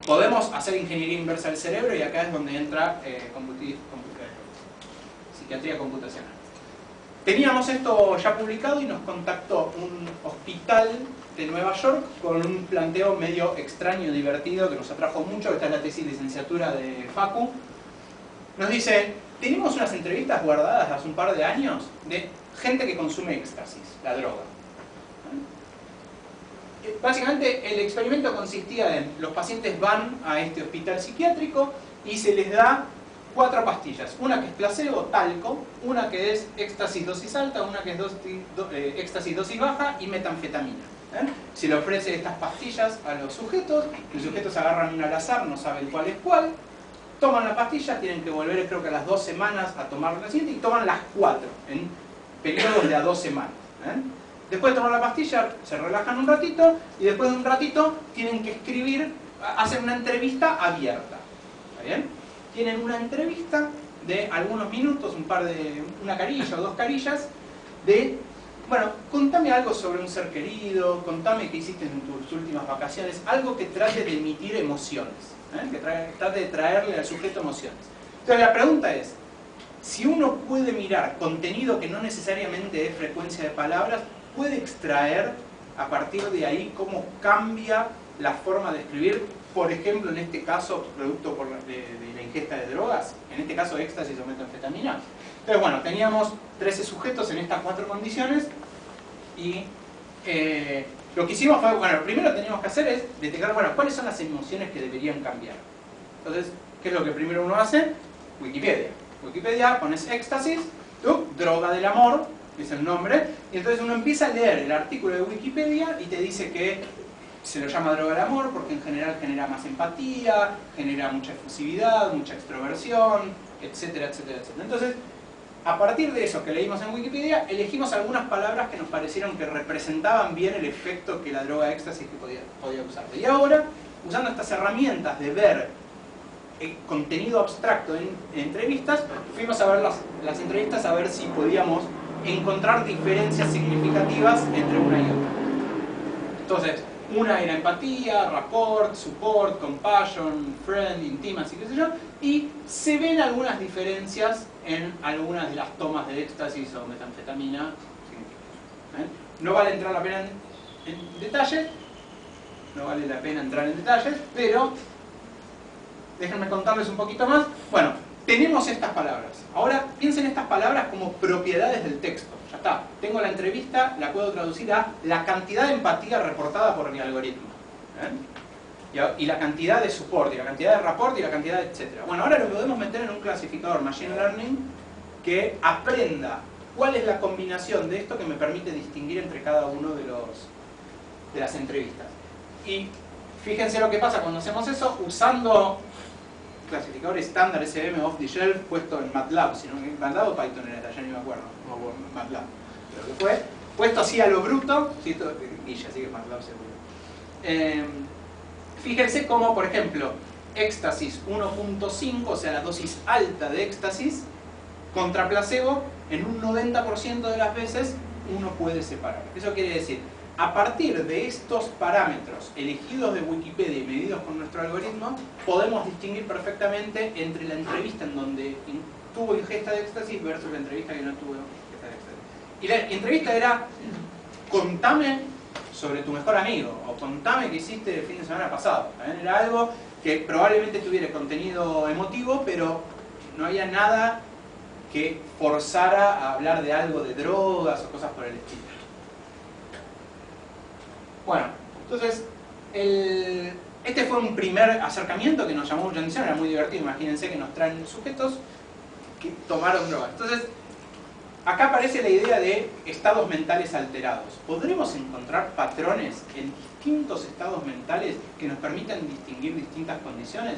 podemos hacer ingeniería inversa del cerebro y acá es donde entra psiquiatría computacional. Teníamos esto ya publicado y nos contactó un hospital de Nueva York con un planteo medio extraño y divertido que nos atrajo mucho. Esta es la tesis de licenciatura de Facu. Nos dice, tenemos unas entrevistas guardadas hace un par de años de gente que consume éxtasis, la droga. Básicamente el experimento consistía en, los pacientes van a este hospital psiquiátrico y se les da 4 pastillas, una que es placebo, talco, una que es éxtasis dosis alta, una que es éxtasis dosis baja y metanfetamina. Se le ofrece estas pastillas a los sujetos agarran una al azar, no saben cuál es cuál, toman la pastilla, tienen que volver creo que a las 2 semanas a tomar la siguiente y toman las 4 en periodos de a 2 semanas. Después de tomar la pastilla, se relajan un ratito y después de un ratito tienen que escribir, hacen una entrevista abierta. ¿Está bien? Tienen una entrevista de algunos minutos, una carilla o 2 carillas, de, bueno, contame algo sobre un ser querido, contame qué hiciste en tus últimas vacaciones, algo que trate de emitir emociones, que trate de traerle al sujeto emociones. Entonces la pregunta es, si uno puede mirar contenido que no necesariamente es frecuencia de palabras, puede extraer a partir de ahí cómo cambia la forma de escribir, por ejemplo, en este caso, producto de la ingesta de drogas, en este caso éxtasis o metanfetamina. Entonces, bueno, teníamos 13 sujetos en estas 4 condiciones y lo que hicimos fue, bueno, lo primero que teníamos que hacer es detectar, bueno, cuáles son las emociones que deberían cambiar. Entonces, ¿qué es lo que primero uno hace? Wikipedia. Wikipedia, pones éxtasis, droga del amor, es el nombre, y entonces uno empieza a leer el artículo de Wikipedia y te dice que se lo llama droga del amor porque en general genera más empatía, genera mucha efusividad, mucha extroversión, etcétera, etcétera, etcétera. Entonces, a partir de eso que leímos en Wikipedia, elegimos algunas palabras que nos parecieron que representaban bien el efecto que la droga éxtasis podía usar. Y ahora, usando estas herramientas de ver contenido abstracto en entrevistas, fuimos a ver las entrevistas a ver si podíamos encontrar diferencias significativas entre una y otra. Entonces, una era empatía, rapport, support, compassion, friend, intimacy, qué sé yo, y se ven algunas diferencias en algunas de las tomas de éxtasis o metanfetamina. No vale entrar la pena en detalle, no vale la pena entrar en detalles, pero déjenme contarles un poquito más. Bueno, tenemos estas palabras. Ahora piensen estas palabras como propiedades del texto. Ya está. Tengo la entrevista, la puedo traducir a la cantidad de empatía reportada por mi algoritmo. Y la cantidad de support, y la cantidad de rapport, y la cantidad de etcétera. Bueno, ahora lo podemos meter en un clasificador Machine Learning que aprenda cuál es la combinación de esto que me permite distinguir entre cada uno de las entrevistas. Y fíjense lo que pasa cuando hacemos eso usando clasificador estándar SVM off the shelf puesto en MATLAB, sino en MATLAB o Python era, ya ni me acuerdo, no, MATLAB, pero que fue puesto así a lo bruto, ¿sí? Y ya sigue MATLAB seguro. Fíjense cómo, por ejemplo, éxtasis 1.5, o sea la dosis alta de éxtasis, contra placebo, en un 90% de las veces uno puede separar. Eso quiere decir, a partir de estos parámetros elegidos de Wikipedia y medidos con nuestro algoritmo, podemos distinguir perfectamente entre la entrevista en donde tuvo ingesta de éxtasis versus la entrevista que no tuvo ingesta de éxtasis. Y la entrevista era, contame sobre tu mejor amigo, o contame qué hiciste el fin de semana pasado. Era algo que probablemente tuviera contenido emotivo, pero no había nada que forzara a hablar de algo de drogas o cosas por el estilo. Bueno, entonces, este fue un primer acercamiento que nos llamó mucha atención, era muy divertido. Imagínense que nos traen sujetos que tomaron drogas. Entonces, acá aparece la idea de estados mentales alterados. ¿Podremos encontrar patrones en distintos estados mentales que nos permitan distinguir distintas condiciones?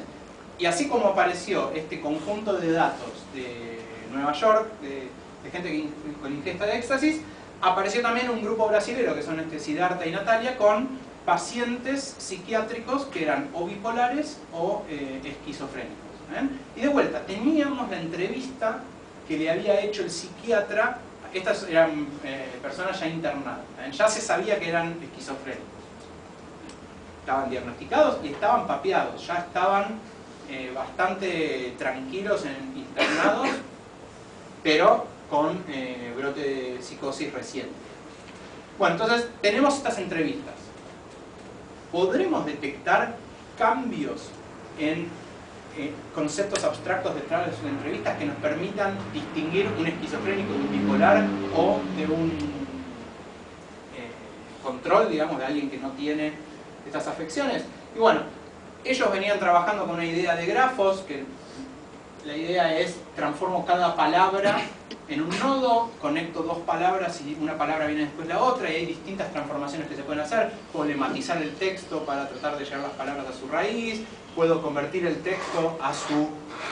Y así como apareció este conjunto de datos de Nueva York, de gente con ingesta de éxtasis, apareció también un grupo brasilero, que son Siddhartha y Natalia, con pacientes psiquiátricos que eran o bipolares o esquizofrénicos. Y de vuelta, teníamos la entrevista que le había hecho el psiquiatra. Estas eran personas ya internadas, ya se sabía que eran esquizofrénicos. estaban diagnosticados y estaban papeados, ya estaban bastante tranquilos, internados, pero con brote de psicosis reciente. Bueno, entonces tenemos estas entrevistas. ¿Podremos detectar cambios en conceptos abstractos detrás de sus entrevistas que nos permitan distinguir un esquizofrénico de un bipolar o de un control, digamos, de alguien que no tiene estas afecciones? Y bueno, ellos venían trabajando con una idea de grafos, que la idea es transformo cada palabra en un nodo, conecto dos palabras y una palabra viene después la otra, y hay distintas transformaciones que se pueden hacer. Puedo lemmatizar el texto para tratar de llevar las palabras a su raíz, puedo convertir el texto a su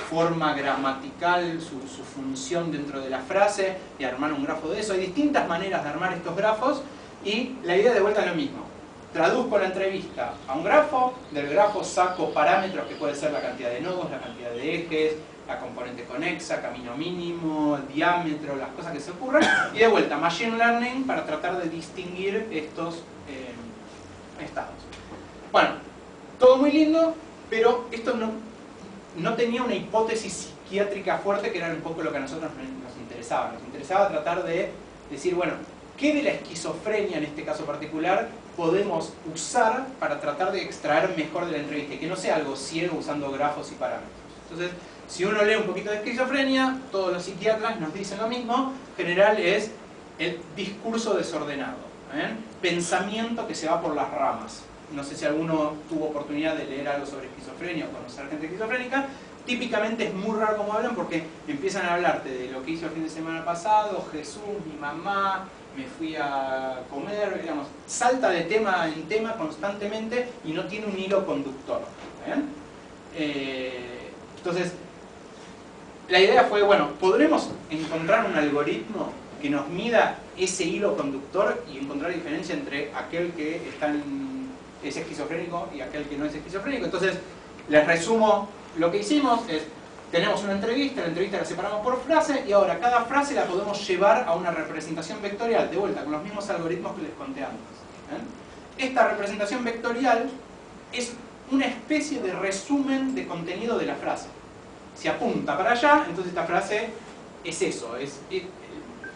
forma gramatical, su función dentro de la frase y armar un grafo de eso. Hay distintas maneras de armar estos grafos y la idea de vuelta es lo mismo. Traduzco la entrevista a un grafo, del grafo saco parámetros que pueden ser la cantidad de nodos, la cantidad de ejes, la componente conexa, camino mínimo, el diámetro, las cosas que se ocurran, y de vuelta, Machine Learning para tratar de distinguir estos estados. Bueno, todo muy lindo, pero esto no tenía una hipótesis psiquiátrica fuerte, que era un poco lo que a nosotros nos interesaba. Nos interesaba tratar de decir, bueno, ¿qué de la esquizofrenia en este caso particular podemos usar para tratar de extraer mejor de la entrevista? Y que no sea algo ciego usando grafos y parámetros. Entonces, si uno lee un poquito de esquizofrenia, todos los psiquiatras nos dicen lo mismo. En general es el discurso desordenado, pensamiento que se va por las ramas. No sé si alguno tuvo oportunidad de leer algo sobre esquizofrenia o conocer gente esquizofrénica. Típicamente es muy raro como hablan, porque empiezan a hablarte de lo que hizo el fin de semana pasado, Jesús, mi mamá, me fui a comer, digamos, salta de tema en tema constantemente y no tiene un hilo conductor. Entonces, la idea fue, bueno, ¿podremos encontrar un algoritmo que nos mida ese hilo conductor y encontrar diferencia entre aquel que es esquizofrénico y aquel que no es esquizofrénico? Entonces, les resumo lo que hicimos. Tenemos una entrevista, la entrevista la separamos por frase y ahora cada frase la podemos llevar a una representación vectorial, de vuelta, con los mismos algoritmos que les conté antes. Esta representación vectorial es una especie de resumen de contenido de la frase. Si apunta para allá, entonces esta frase es eso, es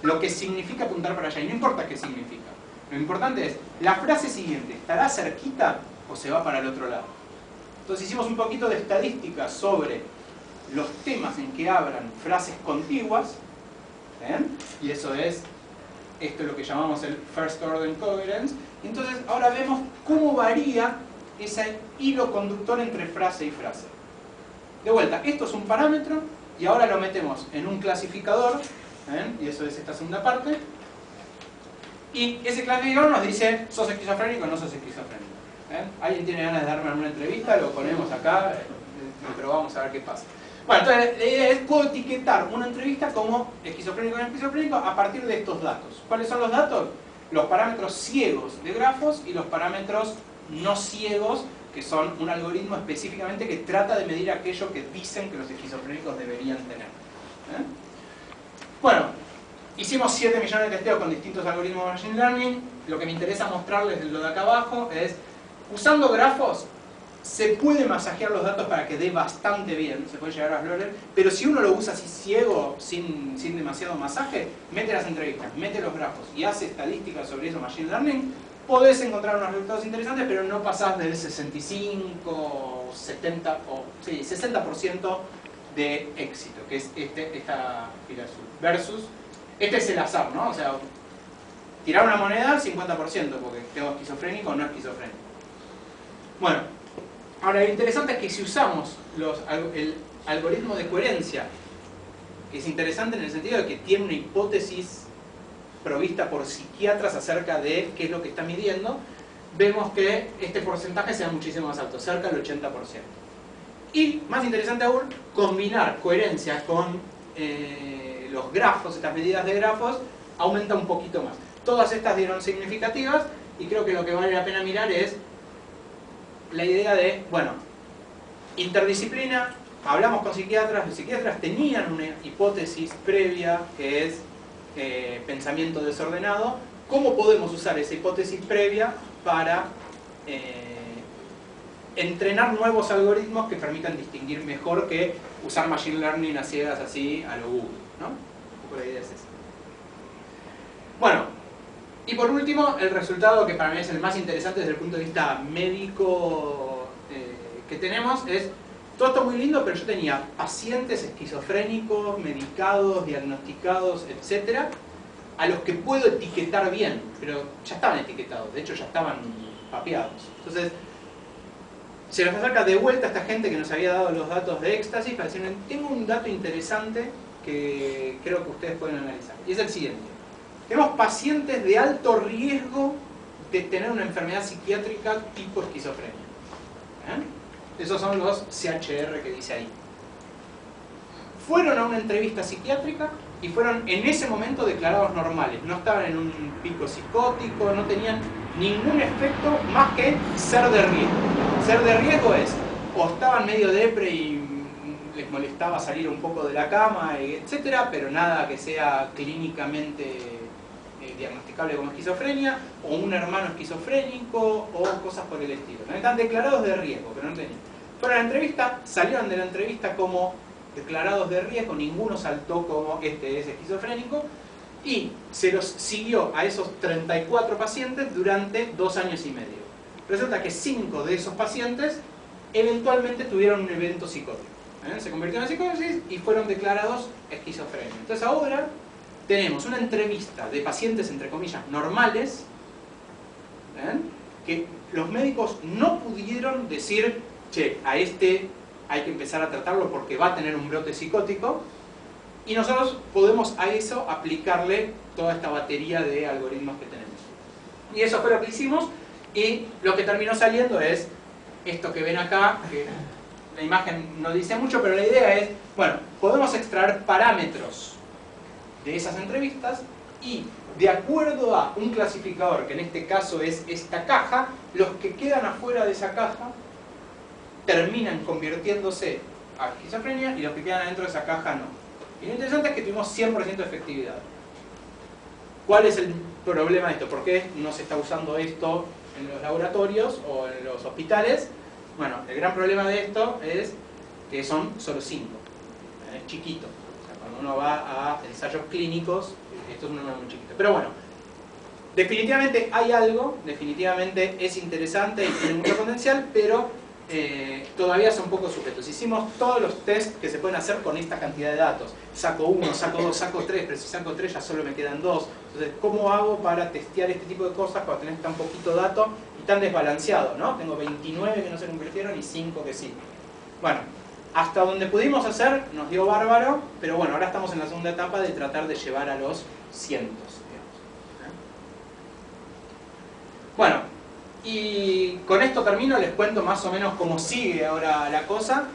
lo que significa apuntar para allá, y no importa qué significa. Lo importante es, la frase siguiente, ¿estará cerquita o se va para el otro lado? Entonces hicimos un poquito de estadística sobre los temas en que abran frases contiguas, y eso es, esto es lo que llamamos el First Order Coherence. Entonces ahora vemos cómo varía ese hilo conductor entre frase y frase. De vuelta, esto es un parámetro y ahora lo metemos en un clasificador, y eso es esta segunda parte, y ese clasificador nos dice, ¿sos esquizofrénico o no sos esquizofrénico? ¿Alguien tiene ganas de darme alguna entrevista? Lo ponemos acá, pero vamos a ver qué pasa. Bueno, entonces la idea es, puedo etiquetar una entrevista como esquizofrénico o no esquizofrénico a partir de estos datos. ¿Cuáles son los datos? Los parámetros ciegos de grafos y los parámetros no ciegos, que son un algoritmo específicamente que trata de medir aquello que dicen que los esquizofrénicos deberían tener. Bueno, hicimos 7 millones de testeos con distintos algoritmos de Machine Learning. Lo que me interesa mostrarles lo de acá abajo es, usando grafos, se puede masajear los datos para que dé bastante bien, se puede llegar a Explorer, pero si uno lo usa así ciego, sin demasiado masaje, mete las entrevistas, mete los grafos y hace estadísticas sobre eso, Machine Learning, podés encontrar unos resultados interesantes, pero no pasás del 65, 70 o sí, 60% de éxito, que es esta fila azul. Versus, este es el azar, ¿no? O sea, tirar una moneda, 50%, porque tengo esquizofrénico o no esquizofrénico. Bueno, ahora lo interesante es que si usamos el algoritmo de coherencia, es interesante en el sentido de que tiene una hipótesis provista por psiquiatras acerca de qué es lo que está midiendo, vemos que este porcentaje sea muchísimo más alto, cerca del 80%. Y, más interesante aún, combinar coherencia con los grafos, estas medidas de grafos, aumenta un poquito más. Todas estas dieron significativas y creo que lo que vale la pena mirar es la idea de, bueno, interdisciplina, hablamos con psiquiatras, los psiquiatras tenían una hipótesis previa que es pensamiento desordenado. ¿Cómo podemos usar esa hipótesis previa para entrenar nuevos algoritmos que permitan distinguir mejor que usar Machine Learning a ciegas así a lo Google, ¿no? Un poco la idea es esa. Bueno, y por último, el resultado que para mí es el más interesante desde el punto de vista médico que tenemos es, todo esto muy lindo, pero yo tenía pacientes esquizofrénicos, medicados, diagnosticados, etcétera, a los que puedo etiquetar bien, pero ya estaban etiquetados, de hecho ya estaban papeados. Entonces, se nos acerca de vuelta a esta gente que nos había dado los datos de éxtasis para decirme, tengo un dato interesante que creo que ustedes pueden analizar. Y es el siguiente. Tenemos pacientes de alto riesgo de tener una enfermedad psiquiátrica tipo esquizofrenia. Esos son los CHR que dice ahí. Fueron a una entrevista psiquiátrica y fueron en ese momento declarados normales. No estaban en un pico psicótico, no tenían ningún efecto más que ser de riesgo. Ser de riesgo es, o estaban medio depre y les molestaba salir un poco de la cama, etcétera, pero nada que sea clínicamente diagnosticable como esquizofrenia, o un hermano esquizofrénico, o cosas por el estilo. ¿No? Están declarados de riesgo, pero no tenían. Fueron a la entrevista, salieron de la entrevista como declarados de riesgo, ninguno saltó como este es esquizofrénico, y se los siguió a esos 34 pacientes durante 2 años y medio. Resulta que 5 de esos pacientes eventualmente tuvieron un evento psicótico. Se convirtieron en psicosis y fueron declarados esquizofrénicos. Entonces ahora tenemos una entrevista de pacientes, entre comillas, normales, que los médicos no pudieron decir, che, a este hay que empezar a tratarlo porque va a tener un brote psicótico, y nosotros podemos a eso aplicarle toda esta batería de algoritmos que tenemos. Y eso fue lo que hicimos, y lo que terminó saliendo es esto que ven acá, que la imagen no dice mucho, pero la idea es, bueno, podemos extraer parámetros de esas entrevistas y de acuerdo a un clasificador, que en este caso es esta caja, los que quedan afuera de esa caja terminan convirtiéndose a esquizofrenia y los que quedan adentro de esa caja no. Y lo interesante es que tuvimos 100% de efectividad. ¿Cuál es el problema de esto? ¿Por qué no se está usando esto en los laboratorios o en los hospitales? Bueno, el gran problema de esto es que son solo 5. Es chiquito. O sea, cuando uno va a ensayos clínicos, esto es un número muy chiquito. Pero bueno, definitivamente hay algo, definitivamente es interesante y tiene mucho potencial, pero todavía son poco sujetos. Hicimos todos los tests que se pueden hacer con esta cantidad de datos. Saco 1, saco 2, saco 3, pero si saco 3 ya solo me quedan 2. Entonces, ¿cómo hago para testear este tipo de cosas cuando tenés tan poquito dato y tan desbalanceado, ¿no? Tengo 29 que no se convirtieron y 5 que sí. Bueno, hasta donde pudimos hacer nos dio bárbaro, pero bueno, ahora estamos en la segunda etapa de tratar de llevar a los cientos, digamos. Bueno, y con esto termino, les cuento más o menos cómo sigue ahora la cosa.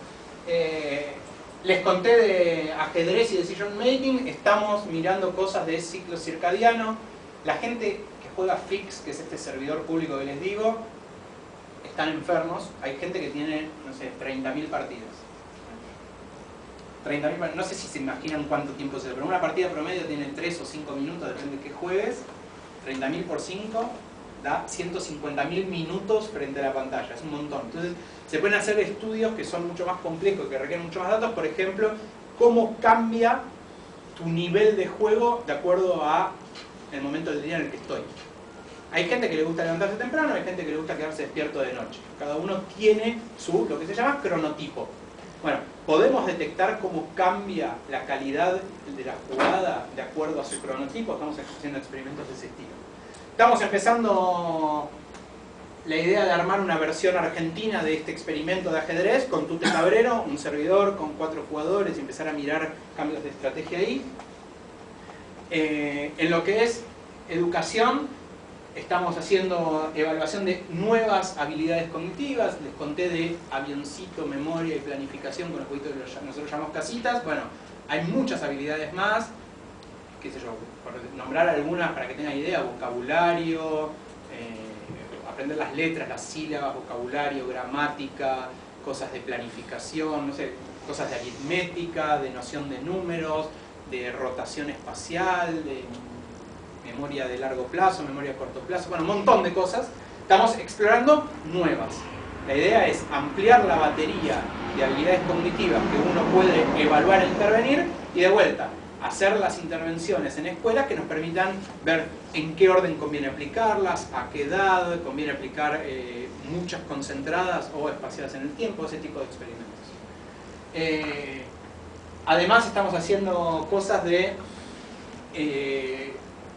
Les conté de ajedrez y decision making, estamos mirando cosas de ciclo circadiano. La gente que juega Fix, que es este servidor público que les digo, están enfermos. Hay gente que tiene, no sé, 30.000 partidas. 30.000, no sé si se imaginan cuánto tiempo es eso, pero una partida promedio tiene 3 o 5 minutos, depende de qué juegues. 30.000 por 5 da 150.000 minutos frente a la pantalla, es un montón. Entonces se pueden hacer estudios que son mucho más complejos, que requieren mucho más datos. Por ejemplo, cómo cambia tu nivel de juego de acuerdo a el momento del día en el que estoy. Hay gente que le gusta levantarse temprano, hay gente que le gusta quedarse despierto de noche. Cada uno tiene su, lo que se llama cronotipo. Bueno, podemos detectar cómo cambia la calidad de la jugada de acuerdo a su cronotipo. Estamos haciendo experimentos de ese estilo. Estamos empezando la idea de armar una versión argentina de este experimento de ajedrez con Tute Cabrero, un servidor con 4 jugadores, y empezar a mirar cambios de estrategia ahí. En lo que es educación, estamos haciendo evaluación de nuevas habilidades cognitivas. Les conté de avioncito, memoria y planificación con los jueguitos que nosotros llamamos casitas. Bueno, hay muchas habilidades más, qué sé yo, por nombrar algunas para que tengan idea: vocabulario, aprender las letras, las sílabas, vocabulario, gramática, cosas de planificación, no sé, cosas de aritmética, de noción de números, de rotación espacial, de memoria de largo plazo, memoria de corto plazo, bueno, un montón de cosas. Estamos explorando nuevas. La idea es ampliar la batería de habilidades cognitivas que uno puede evaluar e intervenir, y de vuelta, hacer las intervenciones en escuelas que nos permitan ver en qué orden conviene aplicarlas, a qué edad conviene aplicar muchas concentradas o espaciadas en el tiempo, ese tipo de experimentos. Además estamos haciendo cosas de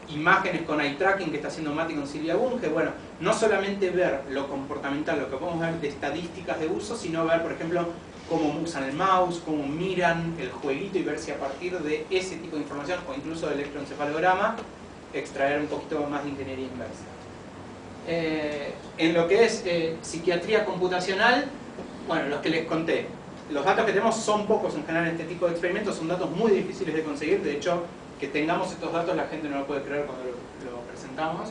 imágenes con eye tracking que está haciendo Mati con Silvia Bunge. Bueno, no solamente ver lo comportamental, lo que podemos ver de estadísticas de uso, sino ver, por ejemplo, cómo usan el mouse, cómo miran el jueguito, y ver si a partir de ese tipo de información, o incluso de electroencefalograma, extraer un poquito más de ingeniería inversa. En lo que es psiquiatría computacional, bueno, los que les conté, los datos que tenemos son pocos en general en este tipo de experimentos, son datos muy difíciles de conseguir. De hecho, que tengamos estos datos la gente no lo puede creer cuando lo presentamos.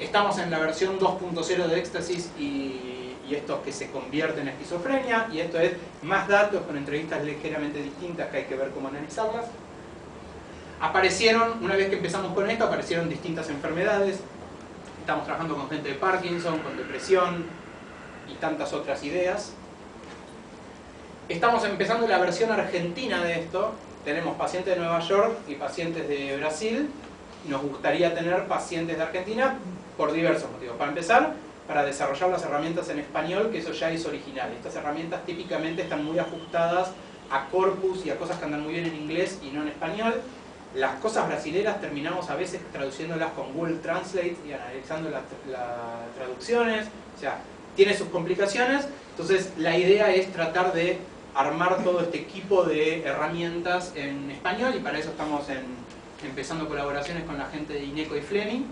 Estamos en la versión 2.0 de éxtasis y estos que se convierten en esquizofrenia, y esto es más datos con entrevistas ligeramente distintas que hay que ver cómo analizarlas. Aparecieron, una vez que empezamos con esto, aparecieron distintas enfermedades. Estamos trabajando con gente de Parkinson, con depresión y tantas otras ideas. Estamos empezando la versión argentina de esto. Tenemos pacientes de Nueva York y pacientes de Brasil. Nos gustaría tener pacientes de Argentina por diversos motivos. Para empezar, para desarrollar las herramientas en español, que eso ya es original. Estas herramientas típicamente están muy ajustadas a corpus y a cosas que andan muy bien en inglés y no en español. Las cosas brasileras terminamos a veces traduciéndolas con Google Translate y analizando las traducciones. O sea, tiene sus complicaciones. Entonces la idea es tratar de armar todo este equipo de herramientas en español, y para eso estamos empezando colaboraciones con la gente de INECO y Fleming,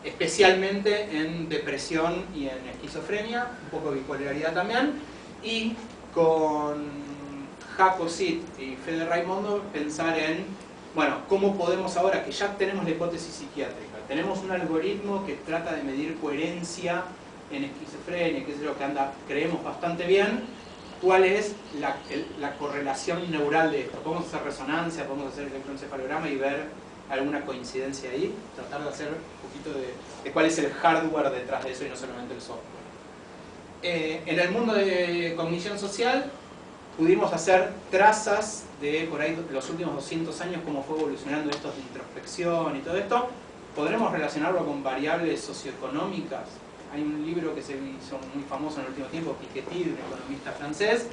especialmente en depresión y en esquizofrenia, un poco de bipolaridad también, y con Jaco Sid y Fede Raimondo pensar en, bueno, cómo podemos ahora que ya tenemos la hipótesis psiquiátrica, tenemos un algoritmo que trata de medir coherencia en esquizofrenia, que es lo que anda, creemos, bastante bien. ¿Cuál es la correlación neural de esto? Podemos hacer resonancia, podemos hacer electroencefalograma y ver alguna coincidencia ahí, tratar de hacer un poquito de cuál es el hardware detrás de eso y no solamente el software. En el mundo de cognición social pudimos hacer trazas de por ahí los últimos 200 años, cómo fue evolucionando esto de introspección y todo esto. Podremos relacionarlo con variables socioeconómicas. Hay un libro que se hizo muy famoso en el último tiempo, Piketty, un economista francés,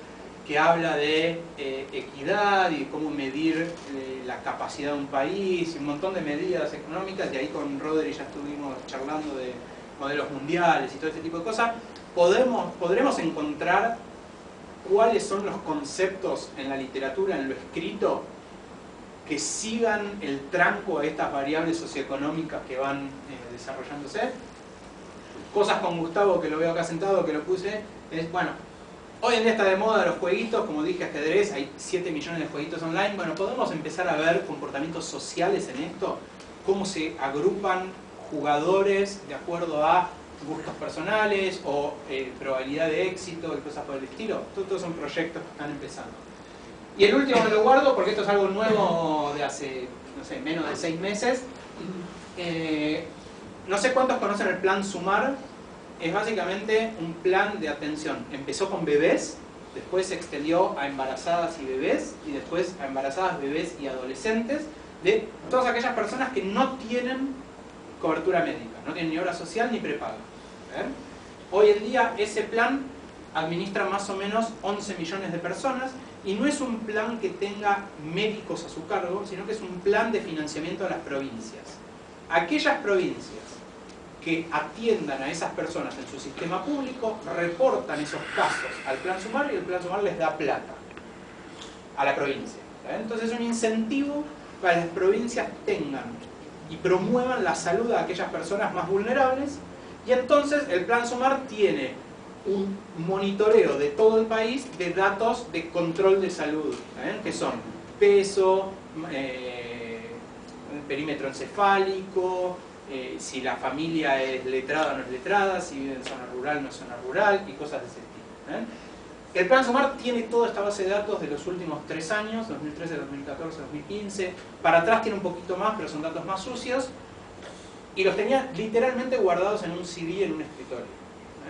que habla de equidad y cómo medir la capacidad de un país y un montón de medidas económicas, y ahí con Rodri ya estuvimos charlando de modelos mundiales y todo este tipo de cosas. Podremos encontrar cuáles son los conceptos en la literatura, en lo escrito, que sigan el tranco a estas variables socioeconómicas que van desarrollándose. Cosas con Gustavo, que lo veo acá sentado, que lo puse, es, bueno, hoy en día está de moda los jueguitos, como dije, ajedrez, hay 7 millones de jueguitos online. Bueno, podemos empezar a ver comportamientos sociales en esto, cómo se agrupan jugadores de acuerdo a gustos personales o probabilidad de éxito y cosas por el estilo. Todos son proyectos que están empezando. Y el último me lo guardo porque esto es algo nuevo de hace, no sé, menos de 6 meses. No sé cuántos conocen el plan SUMAR. Es básicamente un plan de atención. Empezó con bebés, después se extendió a embarazadas y bebés, y después a embarazadas, bebés y adolescentes, de todas aquellas personas que no tienen cobertura médica, no tienen ni obra social ni prepaga. Hoy en día ese plan administra más o menos 11 millones de personas, y no es un plan que tenga médicos a su cargo, sino que es un plan de financiamiento a las provincias. Aquellas provincias que atiendan a esas personas en su sistema público reportan esos casos al plan SUMAR, y el plan SUMAR les da plata a la provincia. Entonces es un incentivo para que las provincias tengan y promuevan la salud de aquellas personas más vulnerables, y entonces el plan SUMAR tiene un monitoreo de todo el país de datos de control de salud, que son peso, perímetro encefálico, si la familia es letrada o no es letrada, si vive en zona rural o no es zona rural, y cosas de ese tipo. El plan SUMAR tiene toda esta base de datos de los últimos 3 años, 2013, 2014, 2015. Para atrás tiene un poquito más, pero son datos más sucios. Y los tenía literalmente guardados en un CD en un escritorio.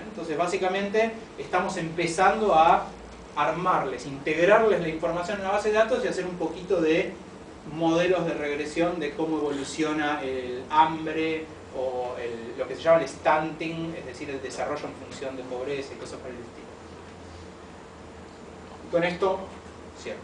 Entonces básicamente estamos empezando a armarles, integrarles la información en la base de datos y hacer un poquito de modelos de regresión de cómo evoluciona el hambre o lo que se llama el stunting, es decir, el desarrollo en función de pobreza y cosas por el estilo. Y con esto cierro.